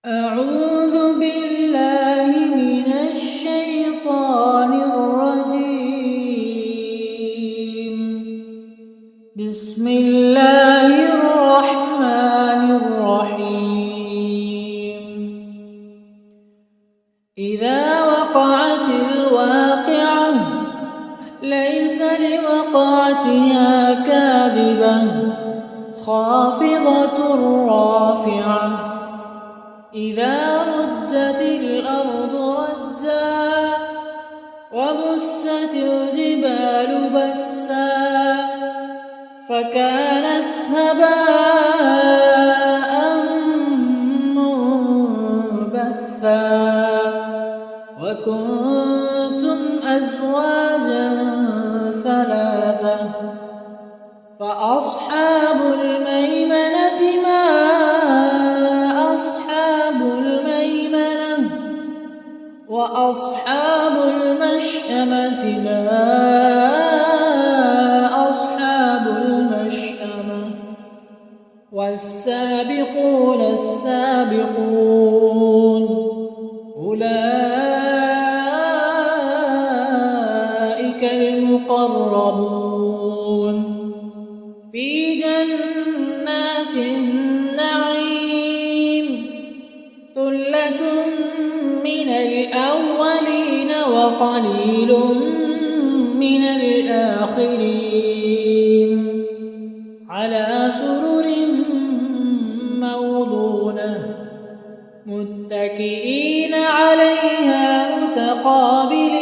أعوذ بالله من الشيطان الرجيم. بسم الله الرحمن الرحيم. إذا وقعت الواقعة ليس لوقعتها كاذبة خافضة رافعة إذا رجت الأرض رجا وبست الجبال بسا فكانت هباء منبثا وكنتم أزواجا ثلاثة فأصحاب الميمنة ما وأصحاب المشأمة ما أصحاب المشأمة والسابقون السابقون أولئك المقربون في جنات النعيم ثلة من الأولين وقليل من الآخرين على سرر موضونة متكئين عليها متقابلين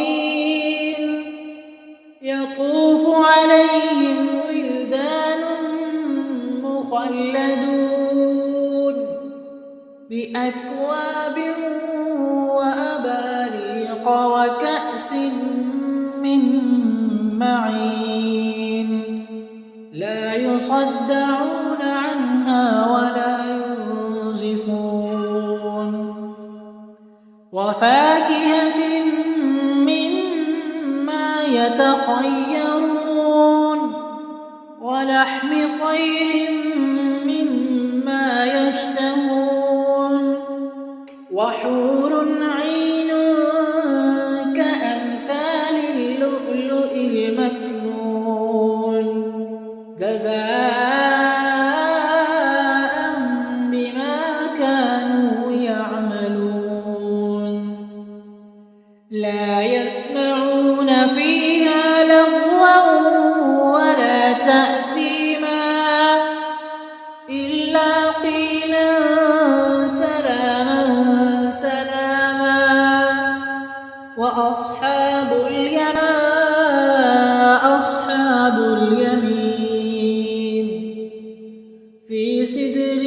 يطوف عليهم ولدان مخلدون بأكواب وكأس من معين لا يصدعون عنها ولا ينزفون وفاكهة مما يتخيرون ولحم طير مما يشتهون وحور عين كأمثال اللؤلؤ المكنون جزاء بما كانوا يعملون لا يسمعون فيها لغوا ولا تأثيما إلا قيلا سلاما سلاما وأصحاب اليمين في سدر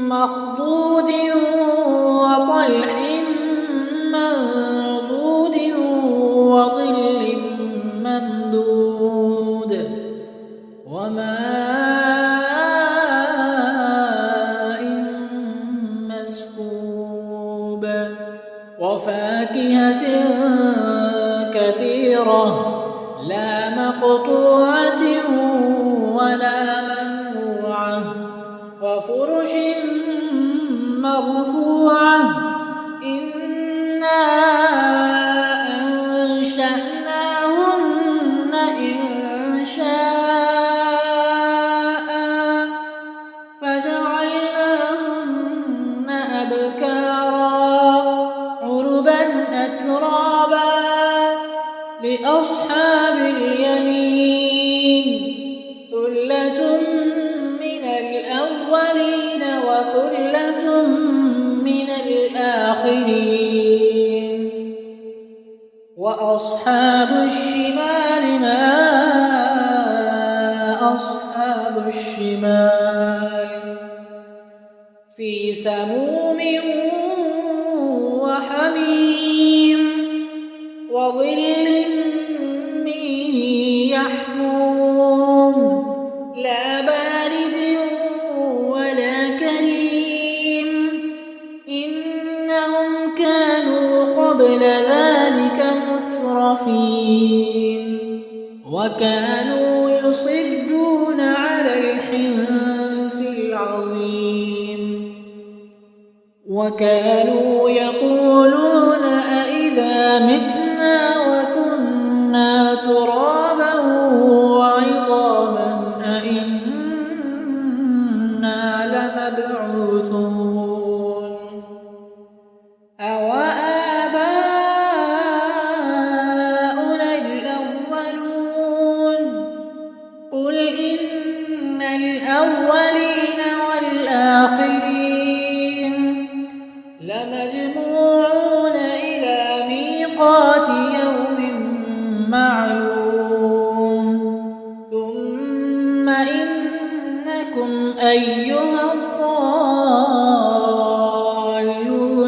مخضود وطلح منضود وظل ممدود وماء مسكوب وفاكهة كثيرة لا مقطوعة ولا ممنوعة وفرش مرفوعة إنا أنشأناهن إنشاء فجعلناهن أبكارا عربا أترابا لأصحاب اليمين ثلة من الأولين وثلة من الآخرين وأصحاب الشمال ما أصحاب الشمال في سموم وحميم وظل من يحموم لا بارد ولا كريم إنهم كانوا قبل ذلك مترفين وكانوا يصرون على الحنث العظيم وكانوا يقولون أإذا متنا وكنا ترابا وعظاما أإنا لمبعوثون أوآباؤنا الأولون قل إن الأولين والآخرين لمجموعون إلى ميقات يوم معلوم ثم إنكم أيها الضالون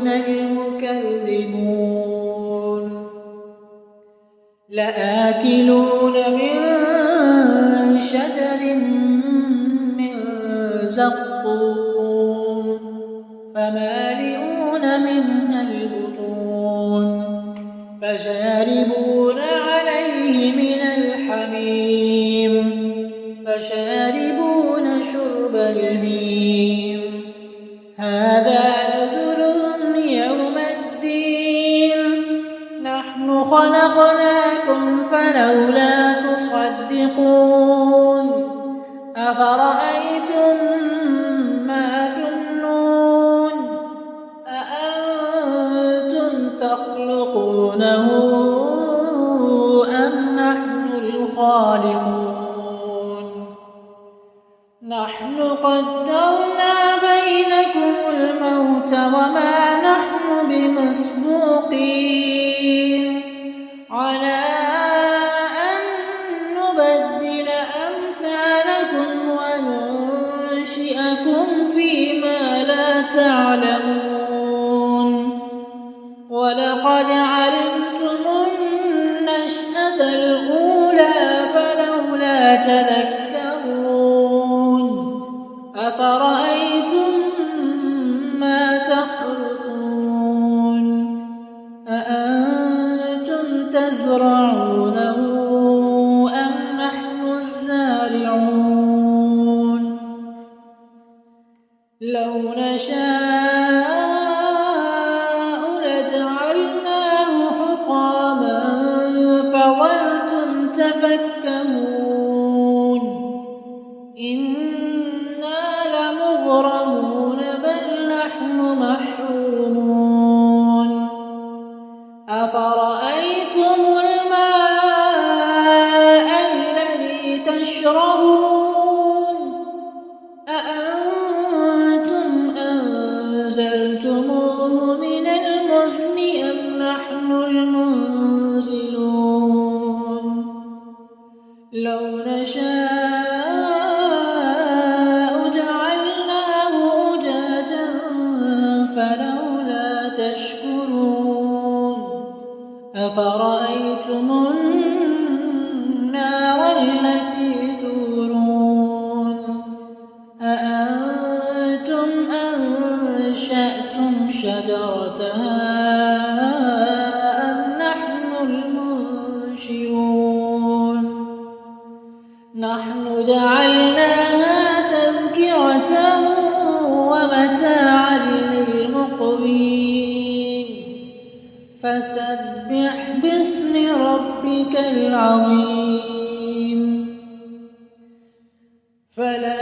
المكذبون لآكلون من شجر من زقوم فمالئون منها البطون فشاربون عليه من الحميم فشاربون شرب الهيم هذا نزلهم يوم الدين نحن خلقناكم فلولا تصدقون أفرأيتم ما تمنون أأنتم تخلقونه أم نحن الخالقون نحن قدرنا بينكم الموت وما نحن بمسبوقين على أن نبدل أمثالكم وننشئكم فيما لا تعلمون ولقد علمتم النشأة الأولى فلولا تذكرون أفرأيتم ما تحرثون أأنتم تزرعونه أم نحن الزارعون لو نشاء لجعلناه حطاما فظلتم تفكهون إنا لمغرمون بل نحن محرومون أفرأيتم الماء الذي تشربون أأنتم أنزلتموه من المزن أم نحن المنزلون لو نشاء جعلناه أجاجا فلولا تشكرون أفرأيتم النار التي تورون أأنتم أنشأتم شجرتها أم نحن المنشئون نحن جعلناها تذكرة ومتاعا للمقوين فسبح باسم ربك العظيم فلا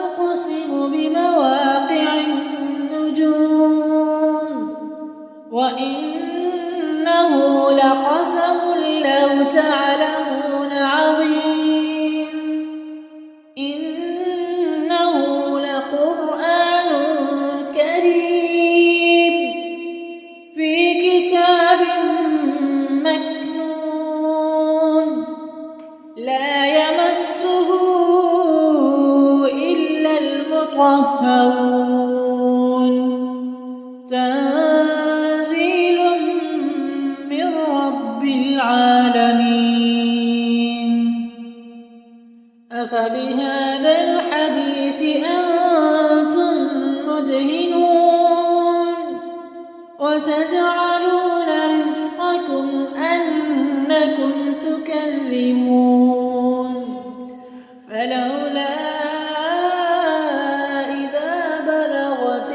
أقسم بمواقع النجوم وإنه لقسم لو تعلمون عظيم إنه لقرآن كريم في كتاب مكنون لا يمسه إلا المطهرون تنزيل من رب العالمين أفبهذا الحديث أنتم مدهنون وتجعلون رزقكم أنكم تكذبون فلولا إذا بلغت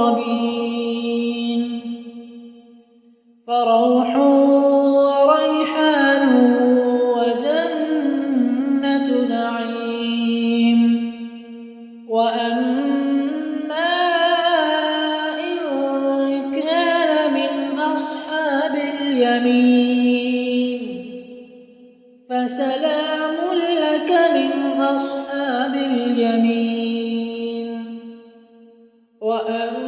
المقربين فروح وريحان وجنة نعيم وأما إن كان من أصحاب اليمين فسلام لك من أصحاب اليمين وأما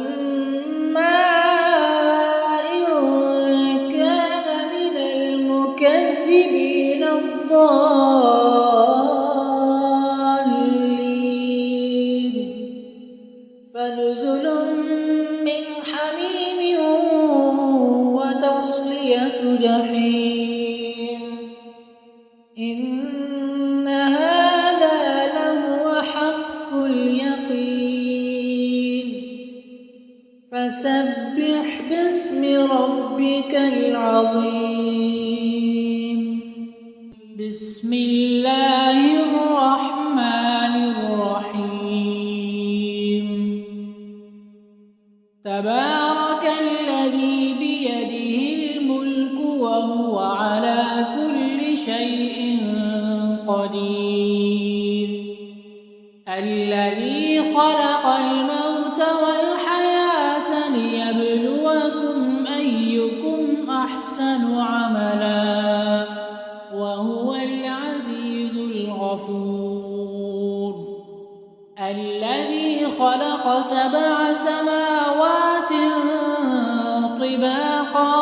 إن كان من المكذبين الضالين فنزل من حميم وتصلية جحيم إن هذا لهو حق اليقين فسبح باسم ربك العظيم بسم الله الرحمن الرحيم تبارك الذي بيده الملك وهو على كل شيء قدير الذي خلق الموت والحياة ليبلوكم أيكم أحسن عملا وهو العزيز الغفور الذي خلق 7 سماوات طباقا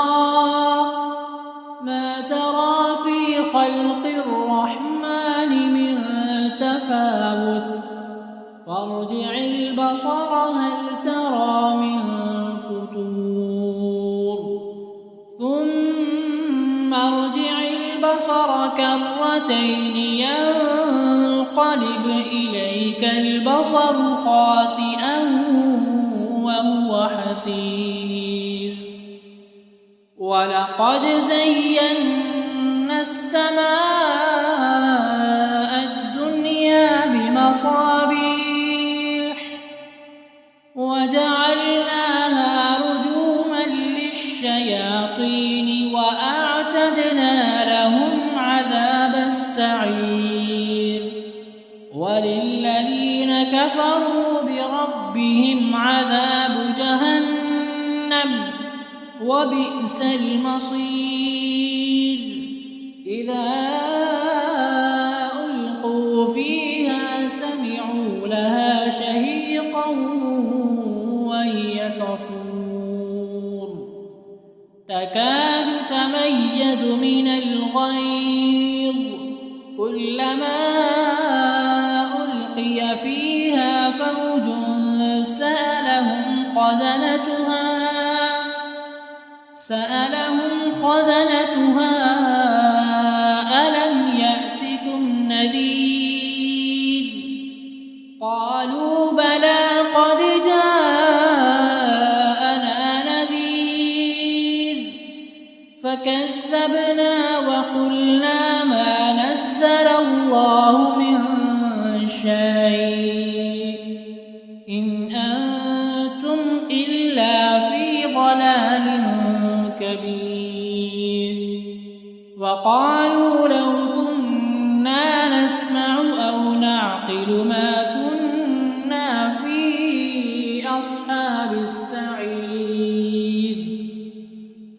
ما ترى في خلق الرحمن من تفاوت فارجع البصر هل ترى من فطور ثم ارجع البصر كرتين ينقلب إليك البصر خاسئا وهو حسير ولقد زينا السماء الدنيا بمصابيح وجعلناها رجوما للشياطين وأعتدنا لهم عذاب السعير وللذين كفروا بربهم عذاب جهنم وبئس المصير إذا ألقوا فيها سمعوا لها شهيقا وهي تفور تكاد تميز من الغيظ كلما ألقي فيها فوج سألهم خزنتها ألم يأتكم نذير قالوا بلى قد جاءنا نذير فكذبنا وقلنا ما نزل الله من شيء إن أنتم إلا في ضلال كبير وقالوا لو كنا نسمع أو نعقل ما كنا في أصحاب السعير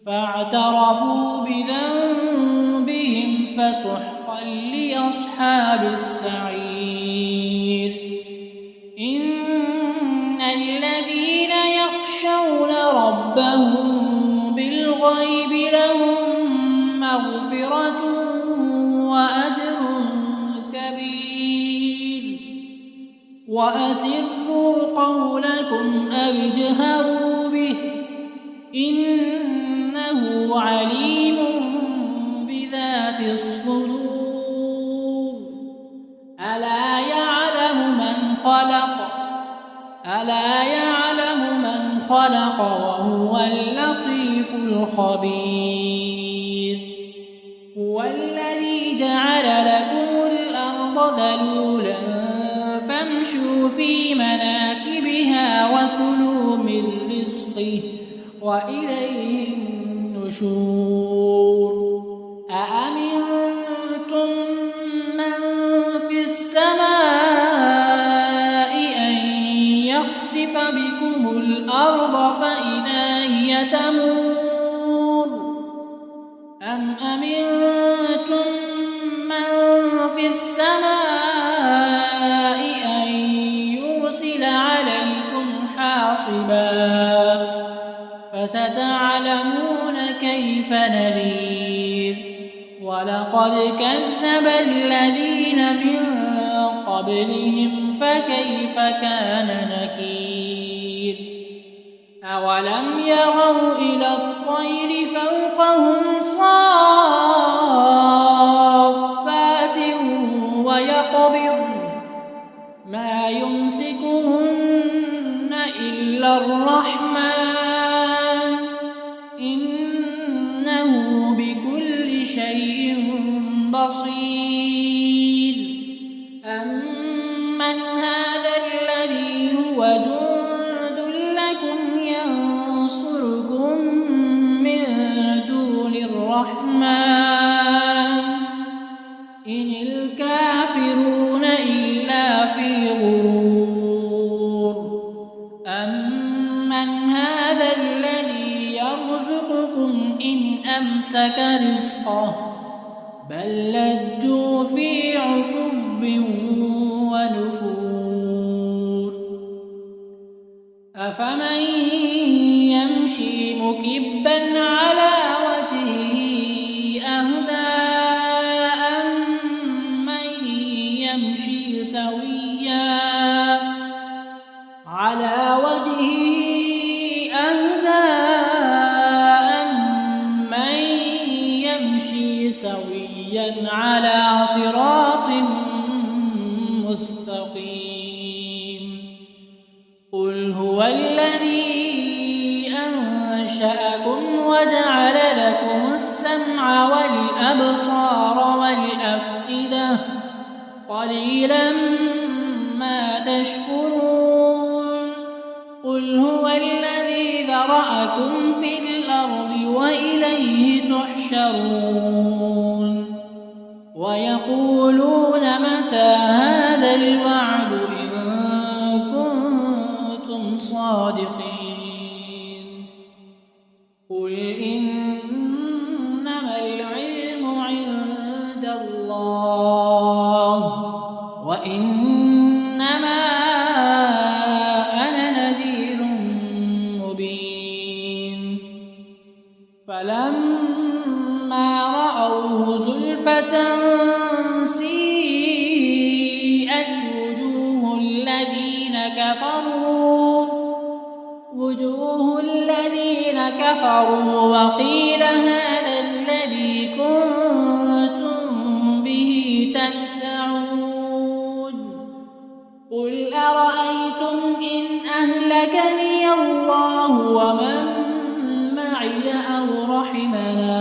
فاعترفوا بذنبهم فسحقا لأصحاب السعير إن الذين يخشون ربهم بالغيب لهم مغفرة وأجر كبير وأسروا قولكم أو اجهروا به إنه عليم بذات الصدور ألا يعلم من خلق وهو اللطيف الخبير هو الذي جعل لكم الأرض ذلولا فامشوا فامشوا في مناكبها وكلوا من رزقه وإليه النشور أأمنتم من في السماء أن يخسف بكم الأرض فإذا هي تمور أم أمنتم من في السماء أن يرسل عليكم حاصبا فستعلمون كيف نذير ولقد كذب الذين من قبلهم فكيف كان نكير أولم يروا إلى الطير فوقهم صافات ويقبضن ما يمسكهن إلا الرحمن إنه بكل شيء بصير أمن هذا الذي هو جند لكم ينصركم من دون الرحمن إن الكافرون إلا في غرور أمن هذا الذي يرزقكم إن أمسك رزقه بل لجوا في عتب ونفور أفمن يمشي مكبا على وجهه أهدى أمن يمشي سويا على وجهه أهدى أمن يمشي سويا على صراط مستقيم قل هو الذي أنشأكم وجعل لكم السمع والأبصار والأفئدة قليلا ما تشكرون قل هو الذي ذرأكم في الأرض وإليه تحشرون ويقولون متى هذا الوعد إن كنتم صادقين قل إنما العلم عند الله وإنما أنا نذير مبين فلما رأوه زلفة سيئت وجوه الذين كفروا وقيل هذا الذي كنتم به تدعون قل أرأيتم إن أهلكني الله ومن معي أو رحمنا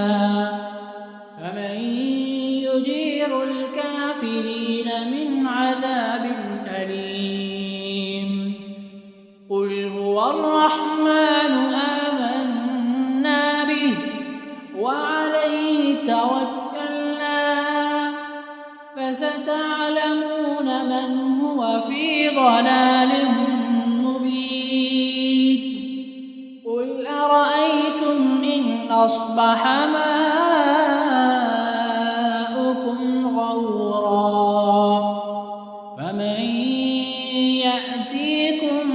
فمن يجير الكافرين من عذاب أليم قل هو الرحمن آمنا به وعليه توكلنا فستعلمون من هو في ضلال مبين قل أرأيتم إن أصبح ماؤكم غورا فمن يأتيكم